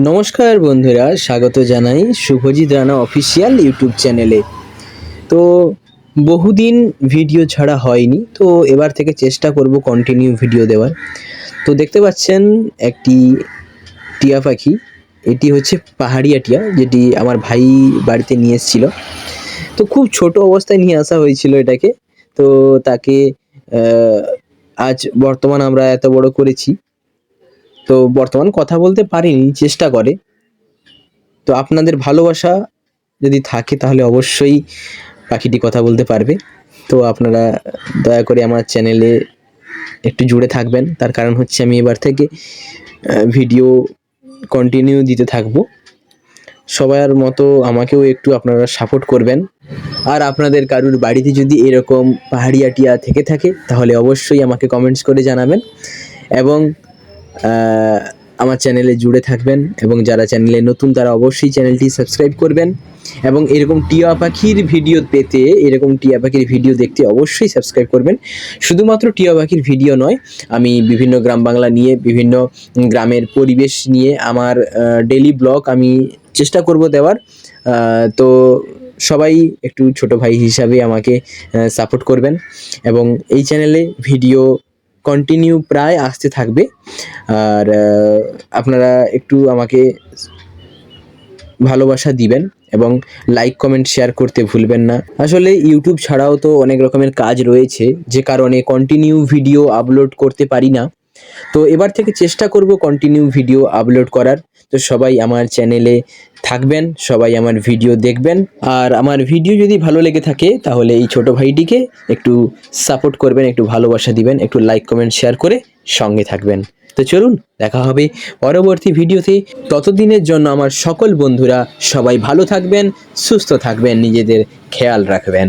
নমস্কার বন্ধুরা, স্বাগত জানাই শুভজিৎ রানা অফিসিয়াল ইউটিউব চ্যানেলে। তো বহুদিন ভিডিও ছাড়া হয়নি, তো এবার থেকে চেষ্টা করব কন্টিনিউ ভিডিও দেওয়ার। তো দেখতে পাচ্ছেন একটি টিয়া পাখি, এটি হচ্ছে পাহাড়িয়া টিয়া, যেটি আমার ভাই বাড়িতে নিয়ে এসেছিল। তো খুব ছোট অবস্থায় নিয়ে আসা হয়েছিল এটাকে। তো তাকে আজ বর্তমান আমরা এত বড় করেছি। তো বর্তমান কথা বলতে পারিনি, চেষ্টা করে। তো আপনাদের ভালোবাসা যদি থাকে তাহলে অবশ্যই পাখিটি কথা বলতে পারবে। তো আপনারা দয়া করে আমার চ্যানেলে একটু জুড়ে থাকবেন, তার কারণ হচ্ছে আমি এবার থেকে ভিডিও কন্টিনিউ দিতে থাকবো। সবার মতো আমাকেও একটু আপনারা সাপোর্ট করবেন। আর আপনাদের কারুর বাড়িতে যদি এরকম পাহাড়িয়া টিয়া থেকে থাকে তাহলে অবশ্যই আমাকে কমেন্টস করে জানাবেন এবং আমার চ্যানেলে জুড়ে থাকবেন। এবং যারা চ্যানেলে নতুন তারা অবশ্যই চ্যানেলটি সাবস্ক্রাইব করবেন এবং এরকম টিয়া পাখির ভিডিও পেতে, এরকম টিয়া পাখির ভিডিও দেখতে অবশ্যই সাবস্ক্রাইব করবেন। শুধুমাত্র টিয়া পাখির ভিডিও নয়, আমি বিভিন্ন গ্রাম বাংলা নিয়ে, বিভিন্ন গ্রামের পরিবেশ নিয়ে আমার ডেইলি ব্লগ আমি চেষ্টা করব দেওয়ার। তো সবাই একটু ছোট ভাই হিসাবে আমাকে সাপোর্ট করবেন এবং এই চ্যানেলে ভিডিও কন্টিনিউ প্রায় আসতে থাকবে। আর আপনারা একটু আমাকে ভালোবাসা দিবেন এবং লাইক কমেন্ট শেয়ার করতে ভুলবেন না। আসলে ইউটিউব ছাড়াও তো অনেক রকমের কাজ রয়েছে, যে কারণে কন্টিনিউ ভিডিও আপলোড করতে পারি না। তো এবার থেকে চেষ্টা করব কন্টিনিউ ভিডিও আপলোড করার। তো সবাই আমার চ্যানেলে থাকবেন, সবাই আমার ভিডিও দেখবেন। আর আমার ভিডিও যদি ভালো লেগে থাকে তাহলে এই ছোট ভাইটিকে একটু সাপোর্ট করবেন, একটু ভালোবাসা দিবেন, একটু লাইক কমেন্ট শেয়ার করে সঙ্গে থাকবেন। তো চলুন, দেখা হবে পরবর্তী ভিডিওতে। ততদিনের জন্য আমার সকল বন্ধুরা সবাই ভালো থাকবেন, সুস্থ থাকবেন, নিজেদের খেয়াল রাখবেন।